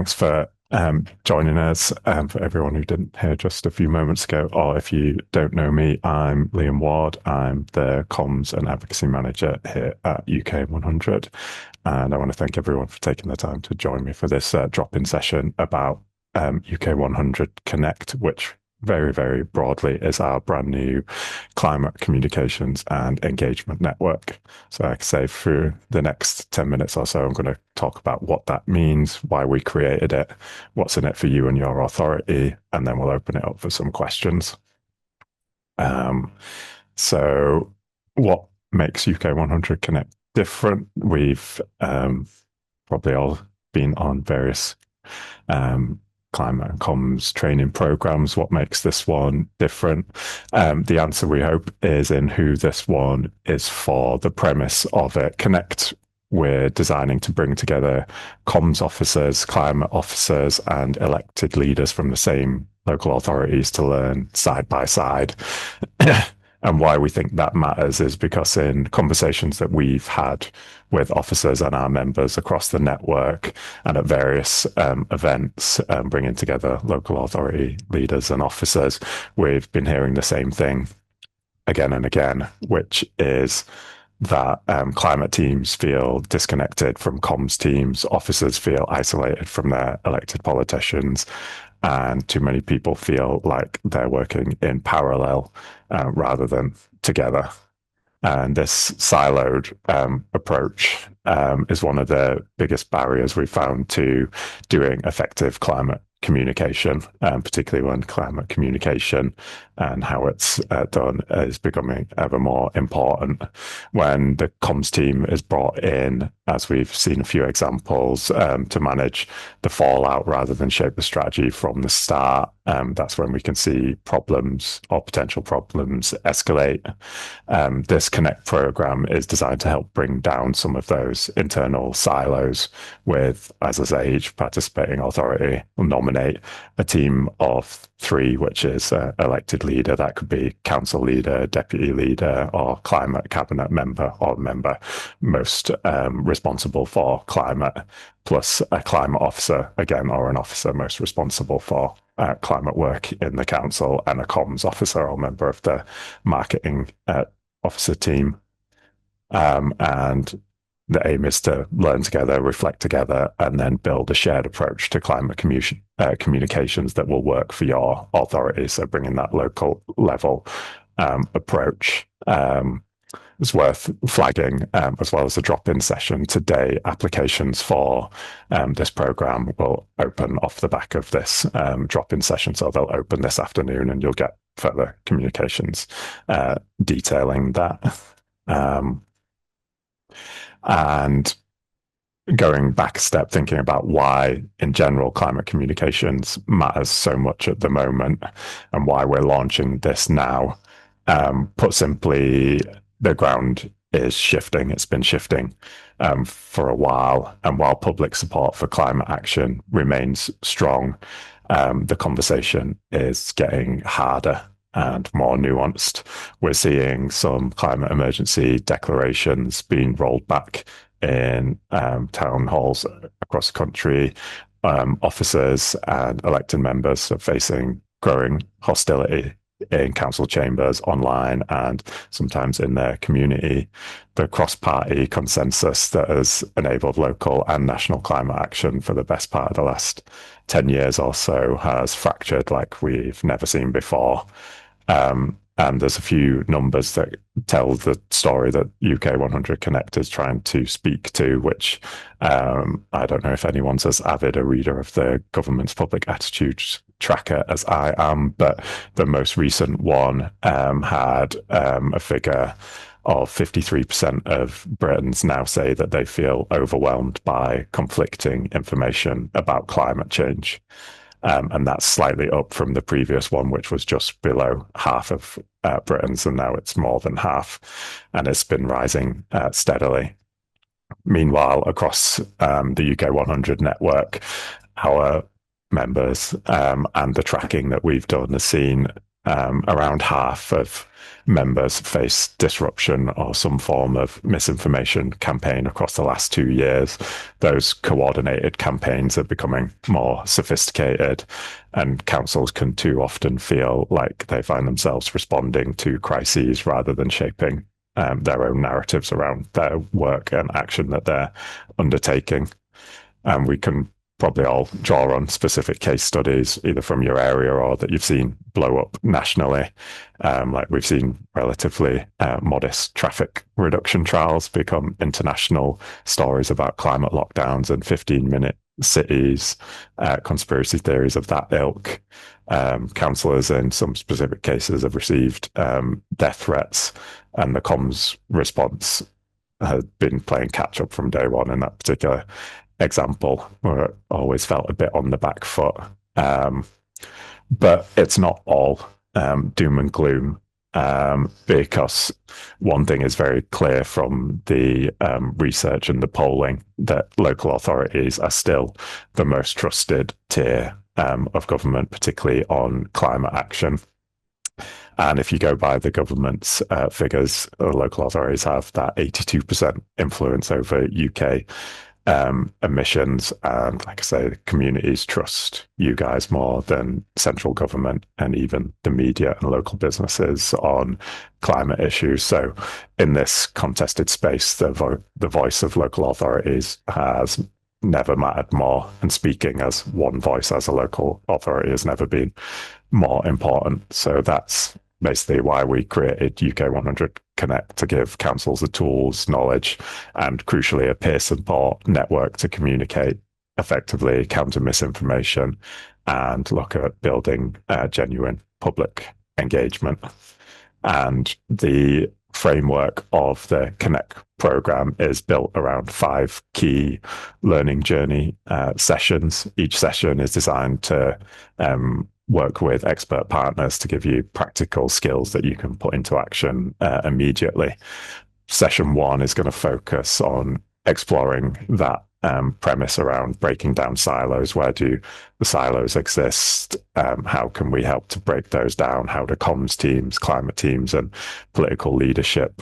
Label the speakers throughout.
Speaker 1: thanks for joining us. For everyone who didn't hear just a few moments ago, or if you don't know me, I'm Liam Ward. I'm the Comms and Advocacy Manager here at UK100. And I want to thank everyone for taking the time to join me for this drop-in session about UK100 Connect, which very, very broadly is our brand new climate communications and engagement network. So like I say, for the next 10 minutes or so, I'm going to talk about what that means, why we created it, what's in it for you and your authority, and then we'll open it up for some questions. So what makes UK100 Connect different? We've probably all been on various climate and comms training programs. What makes this one different? The answer, we hope, is in who this one is for. The premise of it. Connect, we're designing to bring together comms officers, climate officers, and elected leaders from the same local authorities to learn side by side. And why we think that matters is because in conversations that we've had with officers and our members across the network and at various events, bringing together local authority leaders and officers, we've been hearing the same thing again and again, which is that climate teams feel disconnected from comms teams, officers feel isolated from their elected politicians, and too many people feel like they're working in parallel rather than together. And this siloed approach is one of the biggest barriers we've found to doing effective climate communication, particularly when climate communication and how it's done is becoming ever more important. When the comms team is brought in, as we've seen a few examples, to manage the fallout rather than shape the strategy from the start, that's when we can see problems or potential problems escalate. This Connect program is designed to help bring down some of those internal silos with, as I say, each participating authority will nominate a team of 3, which is elected leader. That could be council leader, deputy leader, or climate cabinet member, or member most responsible for climate, plus a climate officer, again, or an officer most responsible for climate work in the council, and a comms officer or member of the marketing officer team. And the aim is to learn together, reflect together, and then build a shared approach to climate communications that will work for your authority. So bringing that local level approach. It's worth flagging, as well as a drop-in session today. Applications for this program will open off the back of this drop-in session. So they'll open this afternoon and you'll get further communications detailing that. And going back a step, thinking about why, in general, climate communications matters so much at the moment and why we're launching this now. Put simply, the ground is shifting. It's been shifting for a while. And while public support for climate action remains strong, the conversation is getting harder and more nuanced. We're seeing some climate emergency declarations being rolled back in town halls across the country. Officers and elected members are facing growing hostility in council chambers, online, and sometimes in their community. The cross-party consensus that has enabled local and national climate action for the best part of the last 10 years or so has fractured like we've never seen before. And there's a few numbers that tell the story that UK100 Connect is trying to speak to, which I don't know if anyone's as avid a reader of the government's public attitudes tracker as I am, but the most recent one had a figure of 53% of Britons now say that they feel overwhelmed by conflicting information about climate change. And that's slightly up from the previous one, which was just below half of Britons, and now it's more than half, and it's been rising steadily. Meanwhile, across the UK100 network, our members and the tracking that we've done has seen Around half of members face disruption or some form of misinformation campaign across the last 2 years. Those coordinated campaigns are becoming more sophisticated, and councils can too often feel like they find themselves responding to crises rather than shaping their own narratives around their work and action that they're undertaking. And we can probably all draw on specific case studies, either from your area or that you've seen blow up nationally. Like we've seen relatively modest traffic reduction trials become international stories about climate lockdowns and 15-minute cities, conspiracy theories of that ilk. Councillors in some specific cases have received death threats, and the comms response had been playing catch up from day one in that particular example, where it always felt a bit on the back foot. But it's not all doom and gloom, because one thing is very clear from the research and the polling that local authorities are still the most trusted tier of government, particularly on climate action. And if you go by the government's figures, local authorities have that 82% influence over UK emissions. And like I say, communities trust you guys more than central government and even the media and local businesses on climate issues. So in this contested space, the voice of local authorities has never mattered more. And speaking as one voice as a local authority has never been more important. So that's basically why we created UK100 Connect, to give councils the tools, knowledge, and crucially a peer support network to communicate effectively, counter misinformation, and look at building genuine public engagement. And the framework of the Connect program is built around 5 key learning journey sessions. Each session is designed to work with expert partners to give you practical skills that you can put into action immediately. Session 1 is going to focus on exploring that premise around breaking down silos. Where do the silos exist? How can we help to break those down? How do comms teams, climate teams, and political leadership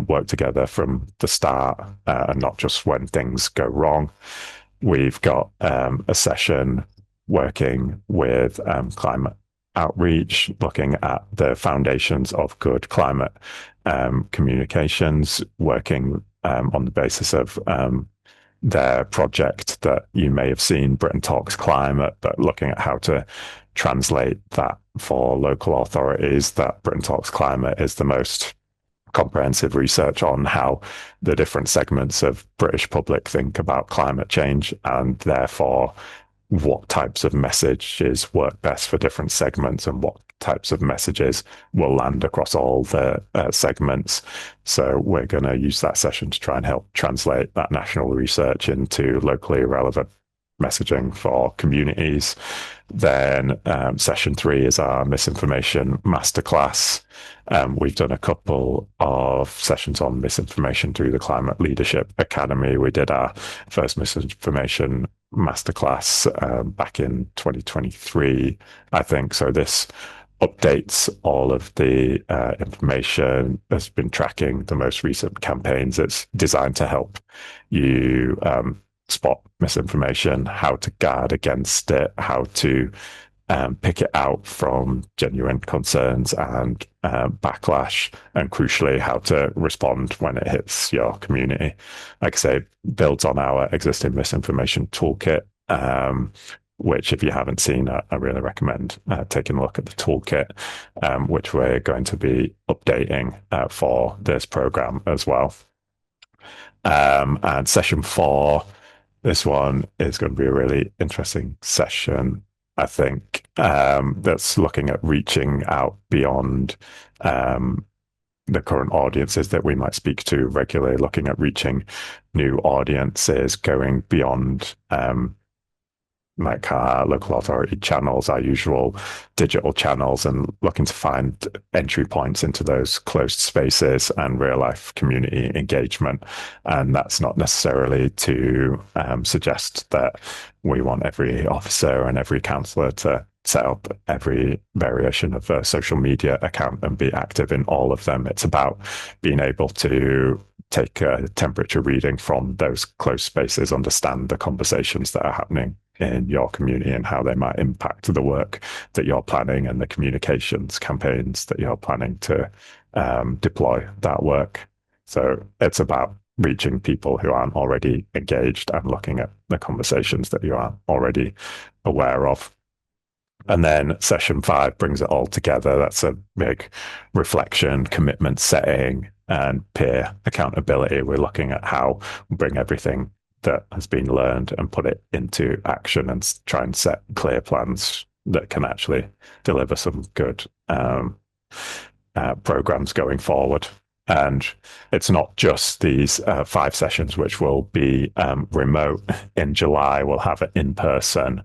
Speaker 1: work together from the start, and not just when things go wrong? We've got a session working with climate outreach, looking at the foundations of good climate communications, working on the basis of their project that you may have seen, Britain Talks Climate, but looking at how to translate that for local authorities. That Britain Talks Climate is the most comprehensive research on how the different segments of British public think about climate change, and therefore what types of messages work best for different segments and what types of messages will land across all the segments. So we're going to use that session to try and help translate that national research into locally relevant messaging for communities. Then session 3 is our misinformation masterclass. We've done a couple of sessions on misinformation through the Climate Leadership Academy. We did our first misinformation masterclass back in 2023, I think. So this updates all of the information, has been tracking the most recent campaigns. It's designed to help you spot misinformation, how to guard against it, how to pick it out from genuine concerns and backlash, and crucially, how to respond when it hits your community. Like I say, builds on our existing misinformation toolkit, which if you haven't seen, I really recommend taking a look at the toolkit, which we're going to be updating for this program as well. And session 4, this one is going to be a really interesting session, I think, that's looking at reaching out beyond the current audiences that we might speak to regularly, looking at reaching new audiences, going beyond like our local authority channels, our usual digital channels, and looking to find entry points into those closed spaces and real life community engagement. And that's not necessarily to suggest that we want every officer and every councillor to set up every variation of a social media account and be active in all of them. It's about being able to take a temperature reading from those close spaces, understand the conversations that are happening in your community and how they might impact the work that you're planning and the communications campaigns that you're planning to deploy that work. So it's about reaching people who aren't already engaged and looking at the conversations that you aren't already aware of. And then session 5 brings it all together. That's a big reflection, commitment setting, and peer accountability. We're looking at how we bring everything that has been learned and put it into action and try and set clear plans that can actually deliver some good programs going forward. And it's not just these 5 sessions, which will be remote. In July, we'll have an in-person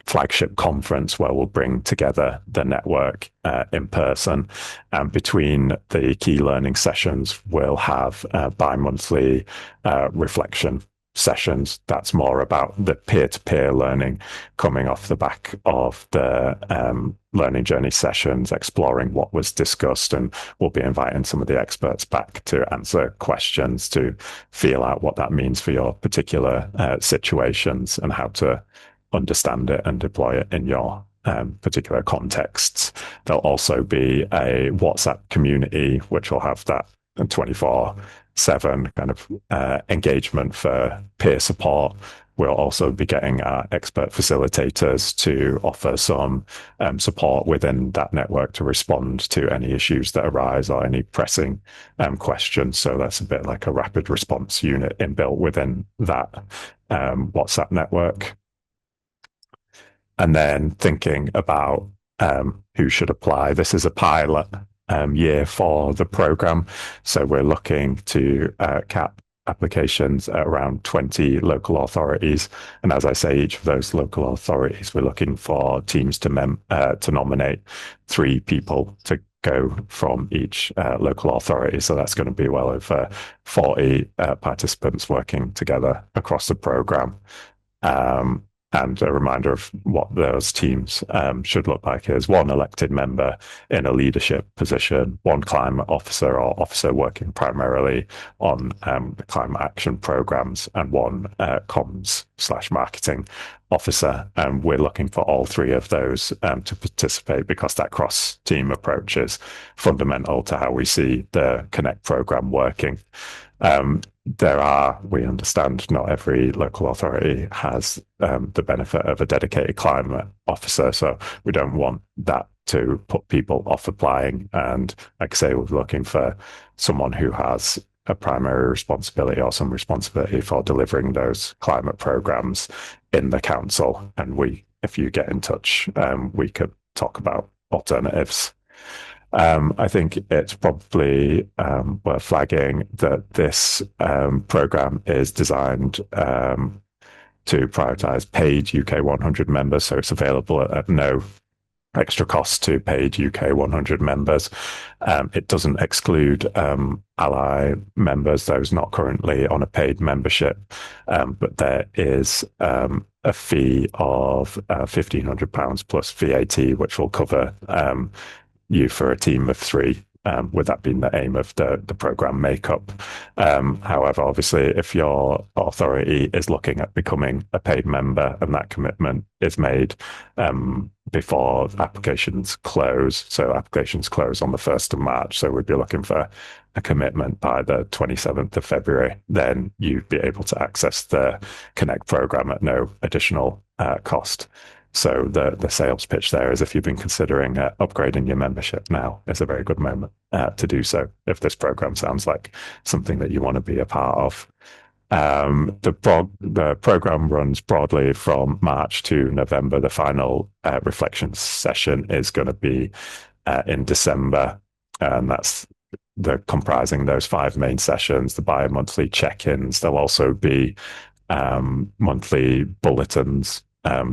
Speaker 1: flagship conference where we'll bring together the network in person. And between the key learning sessions, we'll have bi-monthly reflection sessions. That's more about the peer-to-peer learning coming off the back of the learning journey sessions, exploring what was discussed, and we'll be inviting some of the experts back to answer questions to feel out what that means for your particular situations and how to understand it and deploy it in your particular contexts. There'll also be a WhatsApp community, which will have that 24/7 kind of engagement for peer support. We'll also be getting our expert facilitators to offer some support within that network to respond to any issues that arise or any pressing questions. So that's a bit like a rapid response unit inbuilt within that WhatsApp network. And then thinking about who should apply. This is a pilot year for the program. So we're looking to cap applications at around 20 local authorities. And as I say, each of those local authorities, we're looking for teams to nominate 3 people to go from each local authority. So that's going to be well over 40 participants working together across the program. And a reminder of what those teams should look like is 1 elected member in a leadership position, 1 climate officer or officer working primarily on the climate action programs, and 1 comms/marketing officer. And we're looking for all 3 of those to participate because that cross-team approach is fundamental to how we see the Connect program working. We understand not every local authority has the benefit of a dedicated climate officer, so we don't want that to put people off applying. And like I say, we're looking for someone who has a primary responsibility or some responsibility for delivering those climate programs in the council. And if you get in touch, we could talk about alternatives. I think it's probably worth flagging that this program is designed to prioritize paid UK100 members, so it's available at no extra cost to paid UK100 members. It doesn't exclude ally members, those not currently on a paid membership, but there is a fee of £1,500 plus VAT, which will cover you for a team of 3, with that being the aim of the program makeup. However, obviously, if your authority is looking at becoming a paid member and that commitment is made before applications close, so applications close on the 1st of March, so we'd be looking for a commitment by the 27th of February, then you'd be able to access the Connect program at no additional cost. So the sales pitch there is if you've been considering upgrading your membership, now is a very good moment to do so if this program sounds like something that you want to be a part of. The program runs broadly from March to November. The final reflection session is going to be in December, and that's comprising those 5 main sessions, the bi-monthly check-ins. There'll also be monthly bulletins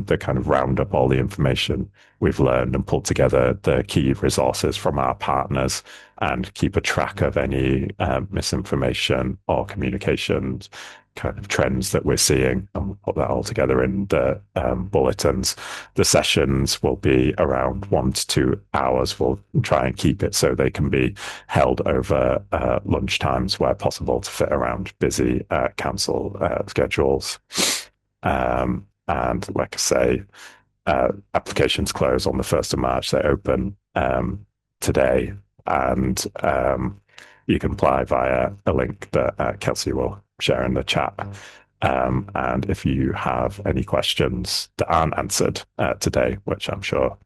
Speaker 1: that kind of round up all the information we've learned and pull together the key resources from our partners and keep a track of any misinformation or communications kind of trends that we're seeing, and we'll put that all together in the bulletins. The sessions will be around 1 to 2 hours. We'll try and keep it so they can be held over lunch times where possible to fit around busy council schedules. And like I say, applications close on the 1st of March. They open today, and you can apply via a link that Kelsey will share in the chat. And if you have any questions that aren't answered today, which I'm sure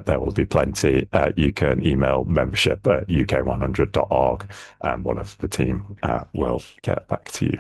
Speaker 1: there will be plenty, you can email membership at uk100.org, and one of the team will get back to you.